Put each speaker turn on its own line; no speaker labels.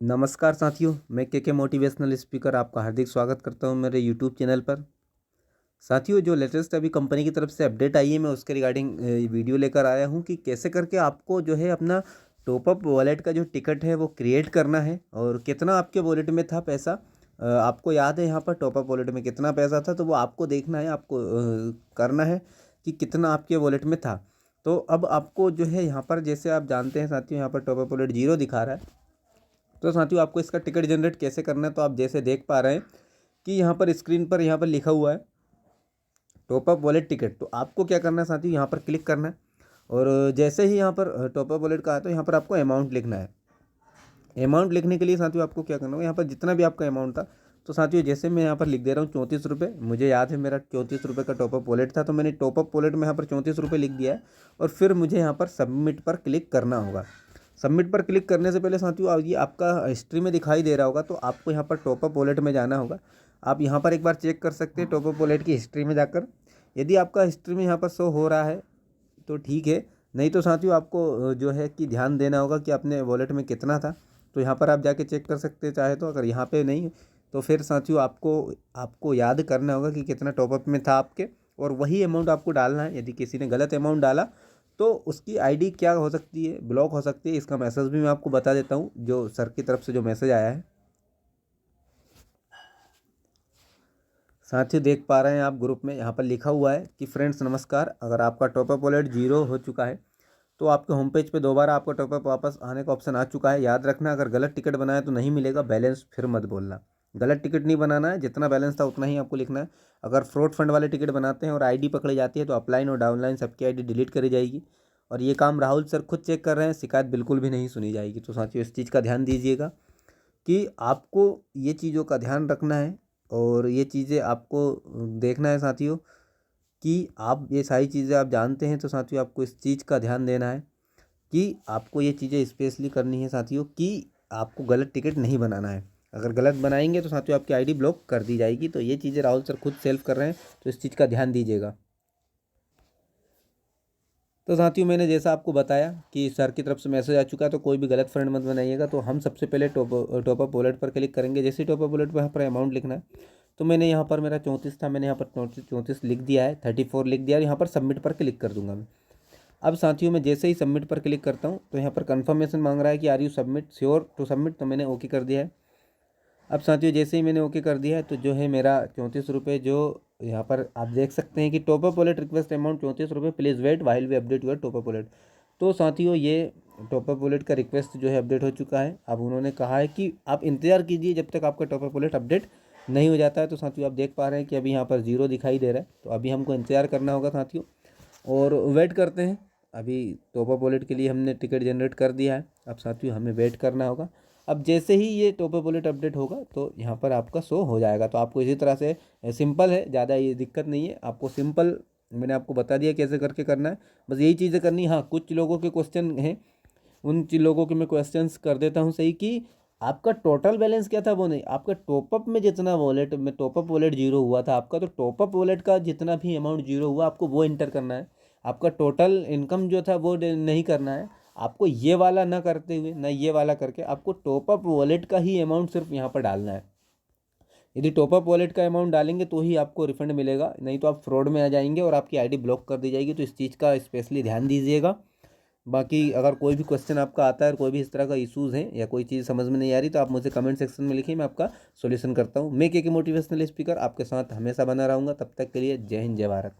नमस्कार साथियों, मैं के मोटिवेशनल स्पीकर आपका हार्दिक स्वागत करता हूं मेरे यूट्यूब चैनल पर। साथियों, जो लेटेस्ट अभी कंपनी की तरफ से अपडेट आई है, मैं उसके रिगार्डिंग वीडियो लेकर आया हूं कि कैसे करके आपको जो है अपना टॉपअप वॉलेट का जो टिकट है वो क्रिएट करना है और कितना आपके वॉलेट में था पैसा। आपको याद है यहाँ पर टॉपअप वॉलेट में कितना पैसा था, तो वो आपको देखना है, आपको करना है कि कितना आपके वॉलेट में था। तो अब आपको जो है यहाँ पर, जैसे आप जानते हैं साथियों, यहाँ पर टॉपअप वॉलेट 0 दिखा रहा है। तो साथियों, आपको इसका टिकट जनरेट कैसे करना है, तो आप जैसे देख पा रहे हैं कि यहाँ पर स्क्रीन पर यहाँ पर लिखा हुआ है टॉपअप वॉलेट टिकट। तो आपको क्या करना है साथियों, यहाँ पर क्लिक करना है और जैसे ही यहाँ पर टॉपअप वॉलेट का आया तो यहाँ पर आपको अमाउंट लिखना है। अमाउंट लिखने के लिए साथियों आपको क्या करना होगा, यहाँ पर जितना भी आपका अमाउंट था, तो साथियों जैसे मैं यहाँ पर लिख दे रहा हूँ 34 रुपये। मुझे याद है मेरा 34 रुपये का टॉपअप वॉलेट था, तो मैंने टॉपअप वॉलेट में यहाँ पर 34 रुपये लिख दिया है और फिर मुझे यहाँ पर सबमिट पर क्लिक करना होगा। सबमिट पर क्लिक करने से पहले साथियों, ये आपका हिस्ट्री में दिखाई दे रहा होगा, तो आपको यहाँ पर टॉपअप वॉलेट में जाना होगा। आप यहाँ पर एक बार चेक कर सकते हैं टॉपअप वॉलेट की हिस्ट्री में जाकर। यदि आपका हिस्ट्री में यहाँ पर शो हो रहा है तो ठीक है, नहीं तो साथियों आपको जो है कि ध्यान देना होगा कि अपने वॉलेट में कितना था। तो यहाँ पर आप जाके चेक कर सकते हैं चाहे तो। अगर यहाँ पे नहीं तो फिर साथियों आपको आपको याद करना होगा कि कितना टॉपअप में था आपके, और वही अमाउंट आपको डालना है। यदि किसी ने गलत अमाउंट डाला तो उसकी आईडी क्या हो सकती है, ब्लॉक हो सकती है। इसका मैसेज भी मैं आपको बता देता हूँ, जो सर की तरफ से जो मैसेज आया है। साथियों देख पा रहे हैं आप ग्रुप में यहाँ पर लिखा हुआ है कि फ्रेंड्स नमस्कार, अगर आपका टॉपअप वॉलेट 0 हो चुका है तो आपके होम पेज पे दोबारा आपका टॉपअप वापस आने का ऑप्शन आ चुका है। याद रखना, अगर गलत टिकट बनाया तो नहीं मिलेगा, बैलेंस फिर मत बोलना। गलत टिकट नहीं बनाना है, जितना बैलेंस था उतना ही आपको लिखना है। अगर फ्रॉड फंड वाले टिकट बनाते हैं और आईडी पकड़ी जाती है तो अपलाइन और डाउनलाइन सबकी आईडी डिलीट करी जाएगी। और ये काम राहुल सर खुद चेक कर रहे हैं, शिकायत बिल्कुल भी नहीं सुनी जाएगी। तो साथियों इस चीज़ का ध्यान दीजिएगा कि आपको ये चीज़ों का ध्यान रखना है और ये चीज़ें आपको देखना है साथियों कि आप ये सारी चीज़ें आप जानते हैं। तो साथियों आपको इस चीज़ का ध्यान देना है कि आपको ये चीज़ें स्पेशली करनी है साथियों कि आपको गलत टिकट नहीं बनाना है। अगर गलत बनाएंगे तो साथियों आपकी आईडी ब्लॉक कर दी जाएगी। तो ये चीज़ें राहुल सर खुद सेल्फ कर रहे हैं, तो इस चीज़ का ध्यान दीजिएगा। तो साथियों मैंने जैसा आपको बताया कि सर की तरफ से मैसेज आ चुका है, तो कोई भी गलत फ्रेंड मत बनाइएगा। तो हम सबसे पहले टॉपअप वॉलेट पर क्लिक करेंगे। जैसे ही टॉपअप वॉलेट पर यहाँ पर अमाउंट लिखना है, तो मैंने यहाँ पर मेरा 34 था, मैंने यहाँ पर 34 लिख दिया है, 34 लिख दिया और यहाँ पर सबमिट पर क्लिक कर दूंगा मैं। अब साथियों मैं जैसे ही सबमिट पर क्लिक करता हूँ तो यहाँ पर कंफर्मेशन मांग रहा है कि are you submit sure to submit, तो मैंने ओके कर दिया है। अब साथियों जैसे ही मैंने ओके कर दिया है तो जो है मेरा 34 रुपये, जो यहाँ पर आप देख सकते हैं कि टॉपअप वॉलेट रिक्वेस्ट अमाउंट 34 रुपये, please wait while we update your top up wallet. तो साथियों ये टॉपअप वॉलेट का रिक्वेस्ट जो है अपडेट हो चुका है। अब उन्होंने कहा है कि आप इंतजार कीजिए जब तक आपका टॉपअप वॉलेट अपडेट नहीं हो जाता है। तो साथियों आप देख पा रहे हैं कि अभी यहाँ पर 0 दिखाई दे रहा है, तो अभी हमको इंतजार करना होगा साथियों और वेट करते हैं। अभी टॉपअप वॉलेट के लिए हमने टिकट जनरेट कर दिया है, अब साथियों हमें वेट करना होगा। अब जैसे ही ये टॉपअप वॉलेट अपडेट होगा तो यहाँ पर आपका शो हो जाएगा। तो आपको इसी तरह से सिंपल है, ज़्यादा ये दिक्कत नहीं है। आपको सिंपल मैंने आपको बता दिया कैसे करके करना है, बस यही चीज़ें करनी है। हाँ, कुछ लोगों के क्वेश्चन हैं, उन लोगों के मैं क्वेश्चंस कर देता हूँ सही कि आपका टोटल बैलेंस क्या था, वो नहीं, आपका टॉपअप में जितना वॉलेट में टॉपअप वॉलेट 0 हुआ था आपका, तो टॉपअप वॉलेट का जितना भी अमाउंट 0 हुआ आपको वो इंटर करना है। आपका टोटल इनकम जो था वो नहीं करना है आपको, ये वाला ना करते हुए ना ये वाला करके आपको टॉपअप वॉलेट का ही अमाउंट सिर्फ यहाँ पर डालना है। यदि टॉपअप वॉलेट का अमाउंट डालेंगे तो ही आपको रिफंड मिलेगा, नहीं तो आप फ्रॉड में आ जाएंगे और आपकी आईडी ब्लॉक कर दी जाएगी। तो इस चीज़ का स्पेशली ध्यान दीजिएगा। बाकी अगर कोई भी क्वेश्चन आपका आता है और कोई भी इस तरह का इशूज़ हैं या कोई चीज़ समझ में नहीं आ रही, तो आप मुझे कमेंट सेक्शन में लिखिए, मैं आपका सॉल्यूशन करता हूँ। मैं के मोटिवेशनल स्पीकर आपके साथ हमेशा बना रहूँगा। तब तक के लिए जय हिंद, जय भारत।